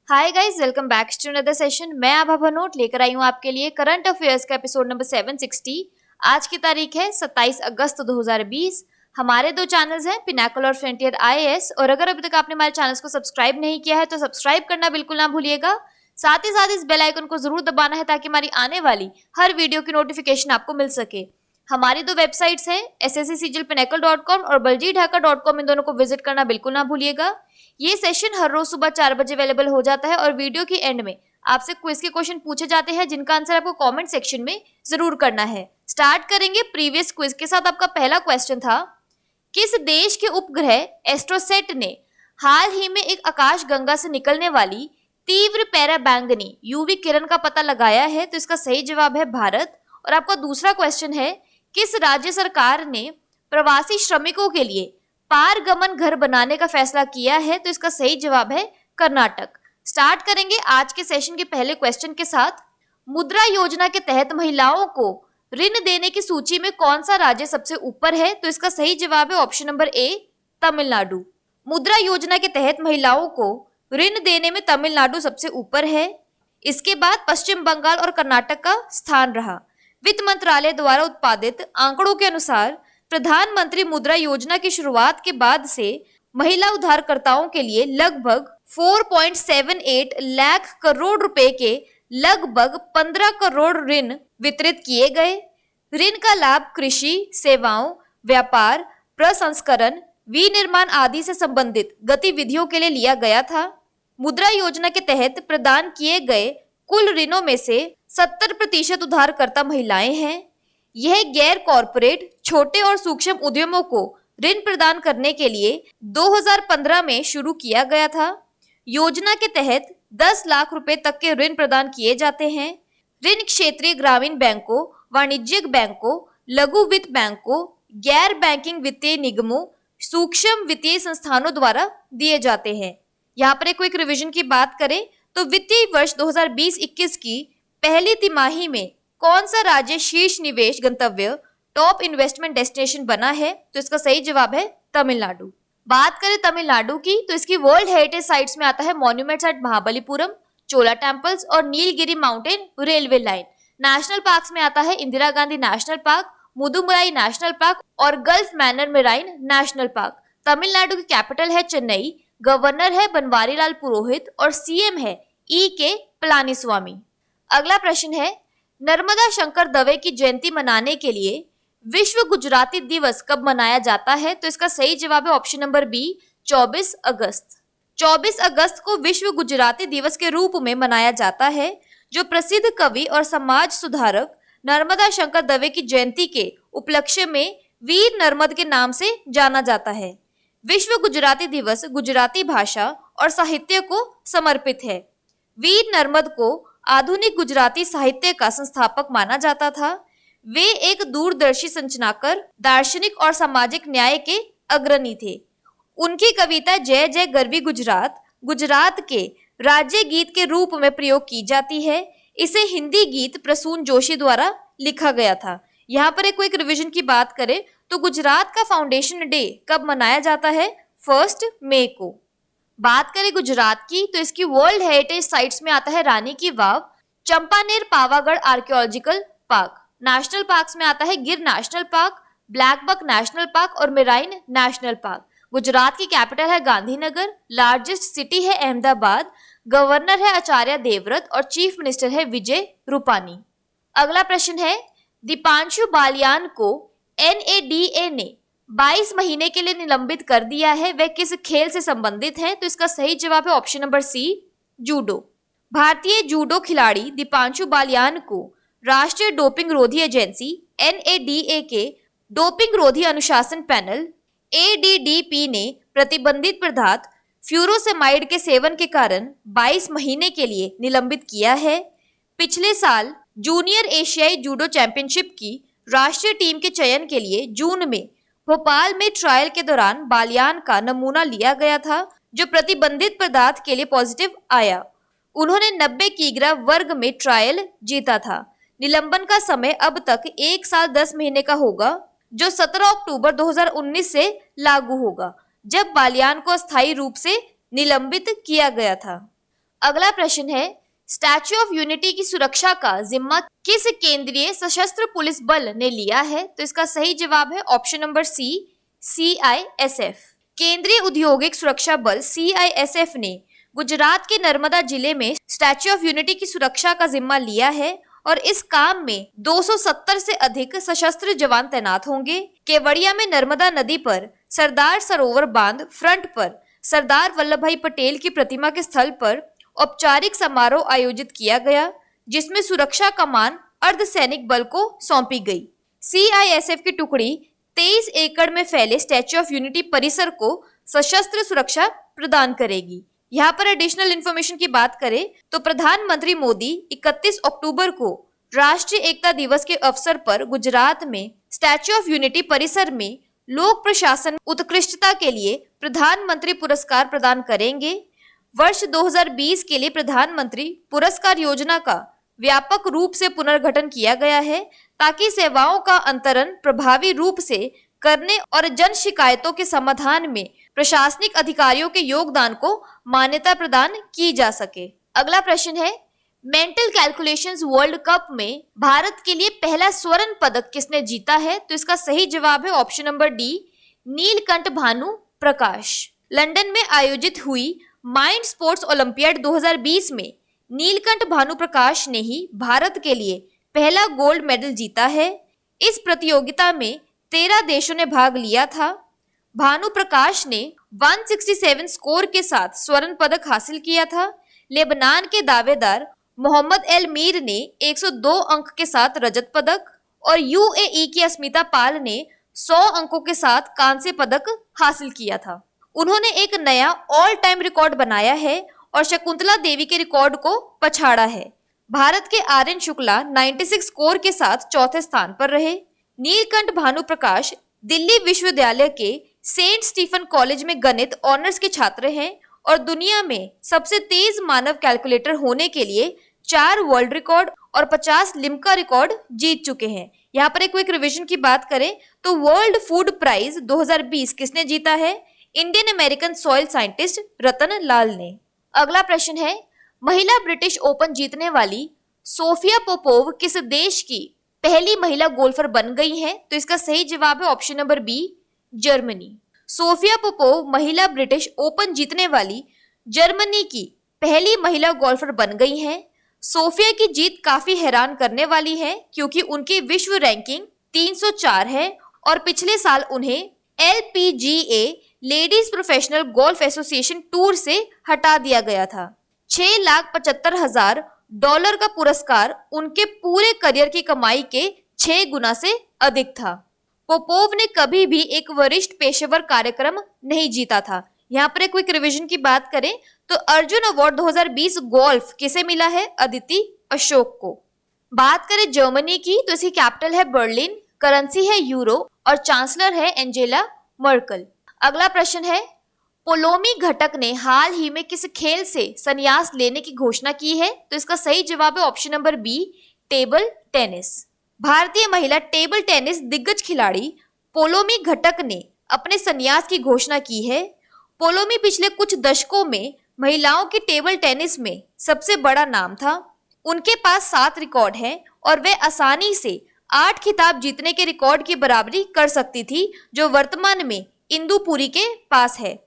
Hi guys, welcome back to another session. मैं आभा भनोट लेकर आई हूँ आपके लिए करंट अफेयर्स का एपिसोड नंबर 760। आज की तारीख है 27 अगस्त 2020। हमारे दो चैनल्स हैं, पिनाकल और फ्रंटियर आईएएस, और अगर अभी तक आपने हमारे चैनल्स को सब्सक्राइब नहीं किया है तो सब्सक्राइब करना बिल्कुल ना भूलिएगा। साथ ही साथ इस बेल आइकन को जरूर दबाना है ताकि हमारी आने वाली हर वीडियो की नोटिफिकेशन आपको मिल सके। हमारी दो वेबसाइट्स हैं, sscpinnacl.com और baljeetdhaka.com। इन दोनों को विजिट करना बिल्कुल ना भूलिएगा। ये सेशन हर रोज सुबह 4 बजे अवेलेबल हो जाता है और वीडियो की एंड में आपसे क्विज के क्वेश्चन पूछे जाते हैं जिनका आंसर आपको कमेंट सेक्शन में जरूर करना है। स्टार्ट करेंगे प्रीवियस क्विज के साथ। आपका पहला क्वेश्चन था, किस देश के उपग्रह एस्ट्रोसेट ने हाल ही में एक आकाश गंगा से निकलने वाली तीव्र पैराबैंगनी यूवी किरण का पता लगाया है? तो इसका सही जवाब है भारत। और आपका दूसरा क्वेश्चन है, किस राज्य सरकार ने प्रवासी श्रमिकों के लिए पारगमन घर बनाने का फैसला किया है? तो इसका सही जवाब है कर्नाटक। स्टार्ट करेंगे आज के सेशन के पहले क्वेश्चन के साथ। मुद्रा योजना के तहत महिलाओं को ऋण देने की सूची में कौन सा राज्य सबसे ऊपर है? तो इसका सही जवाब है ऑप्शन नंबर ए, तमिलनाडु। मुद्रा योजना के तहत महिलाओं को ऋण देने में तमिलनाडु सबसे ऊपर है। इसके बाद पश्चिम बंगाल और कर्नाटक का स्थान रहा। वित्त मंत्रालय द्वारा उत्पादित आंकड़ों के अनुसार प्रधानमंत्री मुद्रा योजना की शुरुआत के बाद से महिला उधारकर्ताओं के लिए लगभग 4.78 लाख करोड़ रुपए के लगभग 15 करोड़ ऋण वितरित किए गए। ऋण का लाभ कृषि, सेवाओं, व्यापार, प्रसंस्करण, विनिर्माण आदि से संबंधित गतिविधियों के लिए लिया गया था। मुद्रा योजना के तहत प्रदान किए गए कुल ऋणों में से 70% उधारकर्ता महिलाएं हैं। यह गैर कॉरपोरेट छोटे और सूक्ष्म उद्यमों को ऋण प्रदान करने के लिए 2015 में शुरू किया गया था। योजना के तहत 10 लाख रुपए तक के ऋण प्रदान किए जाते हैं। ऋण क्षेत्रीय ग्रामीण बैंकों, वाणिज्यिक बैंकों, लघु वित्त बैंकों, गैर बैंकिंग वित्तीय निगमों, सूक्ष्म वित्तीय संस्थानों द्वारा दिए जाते हैं। यहाँ पर एक क्विक रिवीजन की बात करें तो वित्तीय वर्ष 2020-21 की पहली तिमाही में कौन सा राज्य शीर्ष निवेश गंतव्य टॉप इन्वेस्टमेंट डेस्टिनेशन बना है? तो इसका सही जवाब है तमिलनाडु। बात करें तमिलनाडु की तो इसकी वर्ल्ड हेरिटेज साइट्स में आता है monuments at Mahabalipuram, Chola temples और Nilgiri mountain railway line. National parks में आता है Indira Gandhi national park, Mudumalai national park और gulf Mannar marine national park. Tamil Nadu की कैपिटल है चेन्नई, गवर्नर है बनवारीलाल पुरोहित और सीएम है के पलानीस्वामी। अगला प्रश्न है, नर्मदा शंकर दवे की जयंती मनाने के लिए विश्व गुजराती दिवस कब मनाया जाता है? तो इसका सही जवाब है ऑप्शन नंबर बी, 24 अगस्त। 24 अगस्त को विश्व गुजराती दिवस के रूप में मनाया जाता है, जो प्रसिद्ध कवि और समाज सुधारक नर्मदा शंकर दवे की जयंती के उपलक्ष्य में वीर नर्मद के नाम से जाना जाता है। विश्व गुजराती दिवस गुजराती भाषा और साहित्य को समर्पित है। वीर नर्मद को आधुनिक गुजराती साहित्य का संस्थापक माना जाता था। वे एक दूरदर्शी संरचनाकार, दार्शनिक और सामाजिक न्याय के अग्रणी थे। उनकी कविता जय जय गरवी गुजरात गुजरात के राज्य गीत के रूप में प्रयोग की जाती है। इसे हिंदी गीत प्रसून जोशी द्वारा लिखा गया था। यहाँ पर एक क्विक रिवीजन की बात करें तो गुजरात का फाउंडेशन डे कब मनाया जाता है? 1 मई को। बात करें गुजरात की तो इसकी वर्ल्ड हेरिटेज साइट्स में आता है Rani ki Vav, Champaner Pavagadh archaeological park. National parks में आता है Gir national park, blackbuck national park और मेराइन नेशनल पार्क। गुजरात की कैपिटल है गांधीनगर, लार्जेस्ट सिटी है अहमदाबाद, गवर्नर है आचार्य देवव्रत और चीफ मिनिस्टर है विजय रूपानी। अगला प्रश्न है, दीपांशु बालियान को NADA ने 22 महीने के लिए निलंबित कर दिया है। वह किस खेल से संबंधित है? तो इसका सही जवाब है ऑप्शन नंबर सी, जूडो। भारतीय जूडो खिलाड़ी दीपांशु बालियान को राष्ट्रीय डोपिंग रोधी एजेंसी NADA के डोपिंग रोधी अनुशासन पैनल ADDP ने प्रतिबंधित पदार्थ फ्यूरोसेमाइड के सेवन के कारण 22 महीने के लिए निलंबित किया है। पिछले साल जूनियर एशियाई जूडो चैंपियनशिप की राष्ट्रीय टीम के चयन के लिए जून में भोपाल में ट्रायल के दौरान बालियान का नमूना लिया गया था, जो प्रतिबंधित पदार्थ के लिए पॉजिटिव आया। उन्होंने 90 किग्रा वर्ग में ट्रायल जीता था। निलंबन का समय अब तक 1 साल 10 महीने का होगा, जो 17 अक्टूबर 2019 से लागू होगा, जब बालियान को अस्थायी रूप से निलंबित किया गया था। अगला प्रश्न है, स्टैच्यू ऑफ यूनिटी की सुरक्षा का जिम्मा किस केंद्रीय सशस्त्र पुलिस बल ने लिया है? तो इसका सही जवाब है ऑप्शन नंबर सी, CISF। केंद्रीय औद्योगिक सुरक्षा बल CISF ने गुजरात के नर्मदा जिले में स्टैच्यू ऑफ यूनिटी की सुरक्षा का जिम्मा लिया है और इस काम में 270 से अधिक सशस्त्र जवान तैनात होंगे। केवड़िया में नर्मदा नदी पर सरदार सरोवर बांध फ्रंट पर सरदार वल्लभ भाई पटेल की प्रतिमा के स्थल पर औपचारिक समारोह आयोजित किया गया, जिसमें सुरक्षा कमान अर्धसैनिक बल को सौंपी गई। CISF की टुकड़ी 23 एकड़ में फैले स्टैच्यू ऑफ यूनिटी परिसर को सशस्त्र सुरक्षा प्रदान करेगी। यहाँ पर एडिशनल इंफॉर्मेशन की बात करें तो प्रधानमंत्री मोदी 31 अक्टूबर को राष्ट्रीय एकता दिवस के अवसर पर गुजरात में स्टैच्यू ऑफ यूनिटी परिसर में लोक प्रशासन उत्कृष्टता के लिए प्रधानमंत्री पुरस्कार प्रदान करेंगे। वर्ष 2020 के लिए प्रधानमंत्री पुरस्कार योजना का व्यापक रूप से पुनर्गठन किया गया है ताकि सेवाओं का अंतरण प्रभावी रूप से करने और जन शिकायतों के समाधान में प्रशासनिक अधिकारियों के योगदान को मान्यता प्रदान की जा सके। अगला प्रश्न है, मेंटल कैलकुलेशंस वर्ल्ड कप में भारत के लिए पहला स्वर्ण पदक किसने जीता है? तो इसका सही जवाब है option number D, Neelakanta Bhanu Prakash. London में आयोजित हुई माइंड स्पोर्ट्स ओलंपियाड 2020 में नीलकंठ भानु प्रकाश ने ही भारत के लिए पहला गोल्ड मेडल जीता है। इस प्रतियोगिता में 13 देशों ने भाग लिया था। भानु प्रकाश ने 167 स्कोर के साथ स्वर्ण पदक हासिल किया था। लेबनान के दावेदार मोहम्मद एल मीर ने 102 अंक के साथ रजत पदक और UAE की अस्मिता पाल ने 100 अंकों के साथ कांस्य पदक हासिल किया था। उन्होंने एक नया ऑल टाइम रिकॉर्ड बनाया है और शकुंतला देवी के रिकॉर्ड को पछाड़ा है। भारत के आर्यन शुक्ला 96 स्कोर के साथ चौथे स्थान पर रहे। नीलकंठ भानु प्रकाश दिल्ली विश्वविद्यालय के सेंट स्टीफन कॉलेज में गणित ऑनर्स के छात्र हैं और दुनिया में सबसे तेज मानव कैलकुलेटर होने के लिए 4 वर्ल्ड रिकॉर्ड और 50 लिम्का रिकॉर्ड जीत चुके हैं। यहाँ पर एक क्विक रिवीजन की बात करें तो वर्ल्ड फूड प्राइज 2020 किसने जीता है? इंडियन अमेरिकन सॉइल साइंटिस्ट रतन लाल ने। अगला प्रश्न है, महिला ब्रिटिश ओपन जीतने वाली सोफिया पोपोव किस देश की पहली महिला गोल्फर बन गई हैं? तो इसका सही जवाब है option number B, Germany. Sophia Popov महिला ब्रिटिश ओपन जीतने वाली जर्मनी की पहली महिला गोल्फर बन गई हैं। सोफिया की जीत काफी हैरान करने वाली है क्योंकि उनकी विश्व रैंकिंग 304 है और पिछले साल उन्हें LPGA ladies professional golf association tour से हटा दिया गया था। $6,75,000 का पुरस्कार उनके पूरे करियर की कमाई के 6 गुना से अधिक था। पोपोव ने कभी भी एक वरिष्ठ पेशेवर कार्यक्रम नहीं जीता था। यहाँ पर एक क्विक रिवीजन की बात करें तो अर्जुन अवार्ड 2020 गोल्फ किसे मिला है? अदिति अशोक को। बात करें जर्मनी की तो इसकी कैपिटल है बर्लिन, करेंसी है यूरो और चांसलर है एंजेला मर्कल। अगला प्रश्न है, पोलोमी घटक ने हाल ही में किस खेल से संन्यास लेने की घोषणा की है? तो इसका सही जवाब है option number B, table tennis. भारतीय महिला टेबल टेनिस दिग्गज खिलाड़ी पोलोमी घटक ने अपने संन्यास की घोषणा की है। पोलोमी पिछले कुछ दशकों में महिलाओं की टेबल टेनिस में सबसे बड़ा नाम था। उनके पास 7 रिकॉर्ड हैं और वे आसानी से 8 खिताब जीतने के रिकॉर्ड की बराबरी कर सकती थी जो वर्तमान में इंदु पुरी के पास है।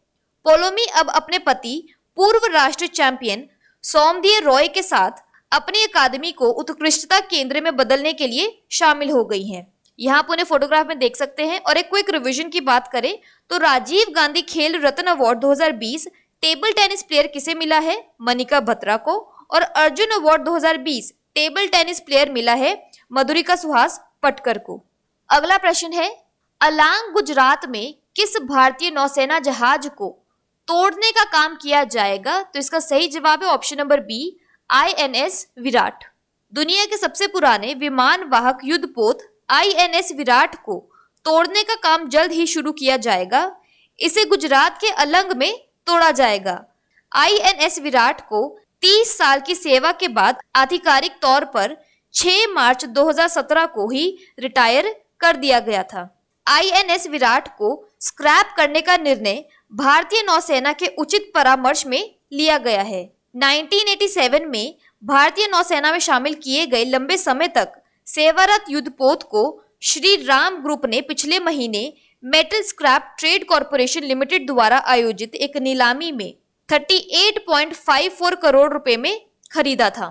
पोलोमी अब अपने पति पूर्व राष्ट्रीय चैंपियन सौमदेव रॉय के साथ अपनी अकादमी को उत्कृष्टता केंद्र में बदलने के लिए शामिल हो गई हैं। यहाँ पर उन्हें फोटोग्राफ में देख सकते हैं। और एक क्विक रिवीजन की बात करें तो राजीव गांधी खेल रत्न अवार्ड 2020 टेबल टेनिस प्लेयर किसे मिला है? मनिका बत्रा को। और Arjun award 2020 table tennis player मिला है मधुरिका सुहास पटकर को। अगला प्रश्न है, अलांग गुजरात में किस भारतीय नौसेना जहाज को तोड़ने का काम किया जाएगा? तो इसका सही जवाब है option number B, INS Virat. दुनिया के सबसे पुराने विमान वाहक युद्धपोत INS विराट को तोड़ने का काम जल्द ही शुरू किया जाएगा। इसे गुजरात के अलंग में तोड़ा जाएगा। INS विराट को 30 साल की सेवा के बाद आधिकारिक तौर पर 6 मार्च 2017 को ही रिटायर कर दिया गया था। INS विराट को स्क्रैप करने का निर्णय भारतीय नौसेना के उचित परामर्श में लिया गया है। 1987 में भारतीय नौसेना में शामिल किए गए लंबे समय तक सेवारत युद्धपोत को श्री राम ग्रुप ने पिछले महीने metal scrap trade corporation limited द्वारा आयोजित एक नीलामी में 38.54 करोड़ रुपए में खरीदा था।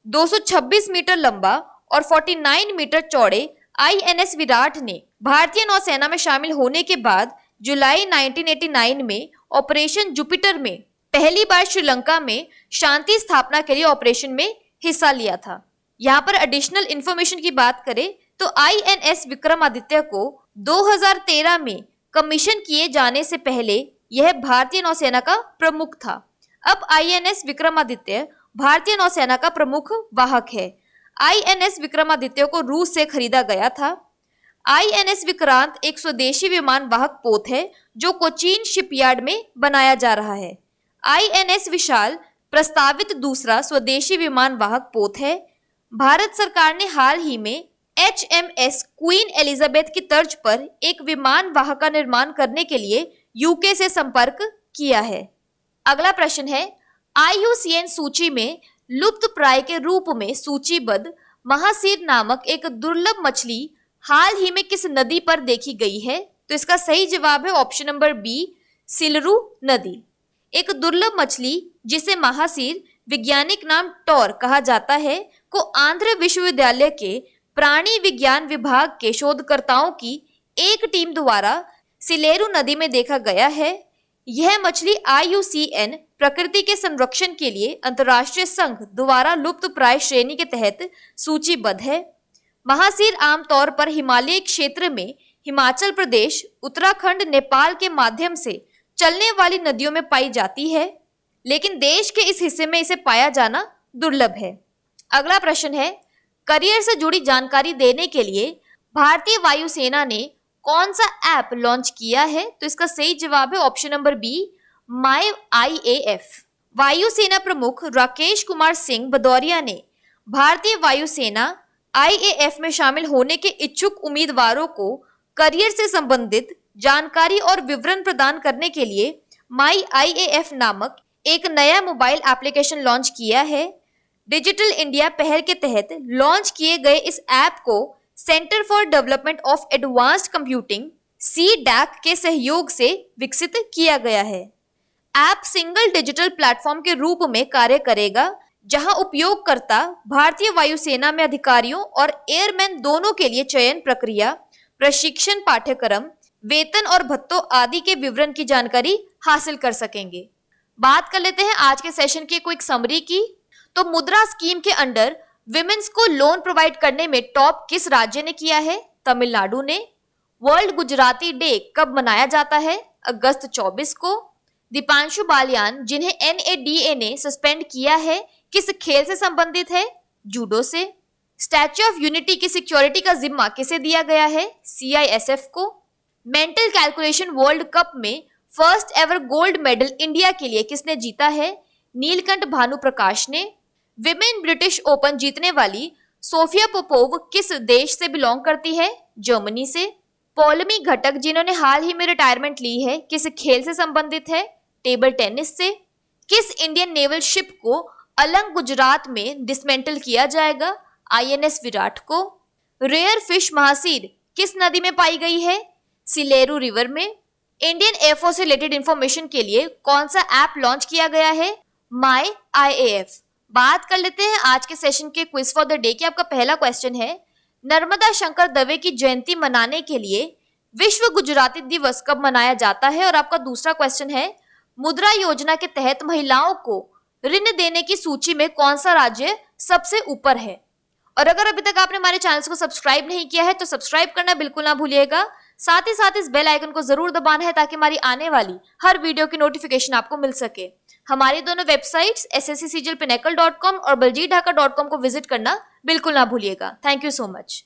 226 मीटर लंबा और 49 मीटर चौड़े आईएनएस विराट ने भारतीय नौसेना में शामिल होने के बाद जुलाई 1989 में ऑपरेशन जुपिटर में पहली बार श्रीलंका में शांति स्थापना के लिए ऑपरेशन में हिस्सा लिया था। यहाँ पर एडिशनल इंफॉर्मेशन की बात करें तो आईएनएस विक्रमादित्य को 2013 में कमीशन किए जाने से पहले यह भारतीय नौसेना का प्रमुख था। अब आईएनएस विक्रमादित्य भारतीय नौसेना का प्रमुख वाहक है। आईएनएस विक्रमादित्य को रूस से खरीदा गया था। आईएनएस विक्रांत एक स्वदेशी विमान वाहक पोत है जो कोचीन शिपयार्ड में बनाया जा रहा है। आईएनएस विशाल प्रस्तावित दूसरा स्वदेशी विमान वाहक पोत है। भारत सरकार ने हाल ही में HMS क्वीन एलिजाबेथ की तर्ज पर एक विमान वाहक का निर्माण करने के लिए यूके से संपर्क किया है। अगला प्रश्न है, IUCN सूची में लुप्त प्राय के रूप में सूचीबद्ध महासीर नामक एक दुर्लभ मछली हाल ही में किस नदी पर देखी गई है? तो इसका सही जवाब है ऑप्शन नंबर बी, सिलरू नदी। एक दुर्लभ मछली जिसे महासीर वैज्ञानिक नाम टॉर कहा जाता है को आंध्र विश्वविद्यालय के प्राणी विज्ञान विभाग के शोधकर्ताओं की एक टीम द्वारा सिलेरू नदी में देखा गया है। यह मछली IUCN प्रकृति के संरक्षण के लिए अंतर्राष्ट्रीय संघ द्वारा लुप्त प्राय श्रेणी के तहत सूचीबद्ध है। महासीर आमतौर पर हिमालयी क्षेत्र में हिमाचल प्रदेश, उत्तराखंड, नेपाल के माध्यम से चलने वाली नदियों में पाई जाती है, लेकिन देश के इस हिस्से में इसे पाया जाना दुर्लभ है। अगला प्रश्न है, करियर से जुड़ी जानकारी देने के लिए भारतीय वायुसेना ने कौन सा ऐप लॉन्च किया है? तो इसका सही जवाब है ऑप्शन नंबर बी, माई IAF। वायुसेना प्रमुख राकेश कुमार सिंह भदौरिया ने भारतीय वायुसेना IAF में शामिल होने के इच्छुक उम्मीदवारों को करियर से संबंधित जानकारी और विवरण प्रदान करने के लिए माई IAF नामक एक नया मोबाइल एप्लीकेशन लॉन्च किया है। डिजिटल इंडिया पहल के तहत लॉन्च किए गए इस ऐप को centre for development of advanced computing CDAC के सहयोग से विकसित किया गया है। ऐप सिंगल डिजिटल प्लेटफॉर्म के रूप में कार्य करेगा, जहां उपयोगकर्ता भारतीय वायुसेना में अधिकारियों और एयरमैन दोनों के लिए चयन प्रक्रिया, प्रशिक्षण पाठ्यक्रम, वेतन और भत्तों आदि के विवरण की जानकारी हासिल कर सकेंगे। बात कर लेते हैं आज के सेशन की क्विक समरी की। तो मुद्रा स्कीम के अंडर विमेन्स को लोन प्रोवाइड करने में टॉप किस राज्य ने किया है? तमिलनाडु ने। वर्ल्ड गुजराती डे कब मनाया जाता है? अगस्त 24 को। दीपांशु बालियान जिन्हें NADA ने सस्पेंड किया है किस खेल से संबंधित है? जूडो से। स्टैच्यू ऑफ यूनिटी की सिक्योरिटी का जिम्मा किसे दिया गया है? CISF को। मेंटल कैलकुलेशन वर्ल्ड कप में first ever gold medal India के लिए किसने जीता है? नीलकंठ भानु प्रकाश ने। विमेन ब्रिटिश ओपन जीतने वाली सोफिया पोपोव किस देश से बिलोंग करती है? जर्मनी से। पौलमी घटक जिन्होंने हाल ही में रिटायरमेंट ली है किस खेल से संबंधित है? टेबल टेनिस से। किस इंडियन नेवल शिप को अलंग गुजरात में डिसमेंटल किया जाएगा? INS विराट को। रेयर फिश महासीर किस नदी में पाई गई है? सिलेरू रिवर में। इंडियन एयरफोर्स से रिलेटेड इंफॉर्मेशन के लिए कौन सा ऐप लॉन्च किया गया है? माई IAF। बात कर लेते हैं आज के सेशन के क्विज फॉर द डे की। आपका पहला क्वेश्चन है, नर्मदा शंकर दवे की जयंती मनाने के लिए विश्व गुजराती दिवस कब मनाया जाता है? और आपका दूसरा क्वेश्चन है, मुद्रा योजना के तहत महिलाओं को ऋण देने की सूची में कौन सा राज्य सबसे ऊपर है? और अगर अभी तक आपने हमारे चैनल को सब्सक्राइब नहीं किया है तो सब्सक्राइब करना बिल्कुल ना भूलिएगा। साथ ही साथ इस बेल आइकन को जरूर दबाना है ताकि हमारी आने वाली हर वीडियो की नोटिफिकेशन आपको मिल सके। हमारी दोनों वेबसाइट्स SSC CGL Pinnacle.com और BaljitDhaka.com को विजिट करना बिल्कुल ना भूलिएगा। Thank you so much.